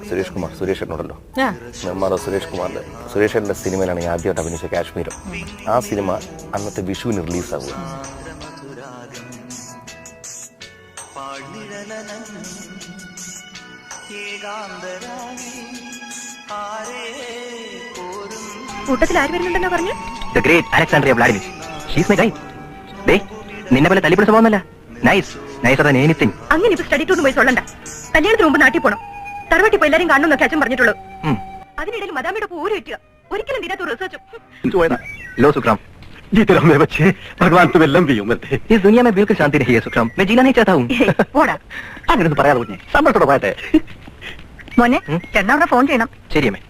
സുരേഷ് കുമാർ, സുരേഷ് ഏട്ടനുണ്ടല്ലോ, നിർമ്മാത സുരേഷ് കുമാറിന്റെ, സുരേഷ് ഏട്ടന്റെ സിനിമയിലാണ് ഞാൻ ആദ്യമായിട്ട് അഭിനയിച്ച കാശ്മീരം. ആ സിനിമ അന്നത്തെ വിഷുവിന് റിലീസാവുക. കൂട്ടത്തിൽ ആര് വരുന്നുണ്ടെന്നാ പറഞ്ഞു? The great Alexandria Vladimir. She's my guide. നിന്നെ പോലെ തല്ലിപ്പിടിച്ച പോകുന്നല്ല. Nice nicer than anything. അങ്ങനെ ഇപ്പൊ സ്റ്റഡി ടൂറിന് പോയി സൊല്ലണ്ട. കല്യാണത്തിന് മുമ്പ് നാട്ടിൽ പോണം. തറവാട്ടി പോയി എല്ലാരും കാണണമെന്നൊക്കെ അച്ഛൻ പറഞ്ഞിട്ടുള്ളൂ. അതിനിടയിൽ മദാമിയുടെ പൂര് കിട്ടുക ഒരിക്കലും തീരാത്ത റിസർച്ചും. लो सुखराम, जीते रहो मेरे बच्चे, भगवान तुम्हें लंबी उम्र दे। इस दुनिया में बिल्कुल शांति नहीं है सुखराम, मैं जीना नहीं चाहता हूँ. അങ്ങനെയൊന്നും പറയാതെ കുഞ്ഞെ, സന്തോഷത്തോടെ പോയട്ടെ. മോനെ ചേട്ടനവിടെ ഫോൺ ചെയ്യണം. ശരി അമ്മേ.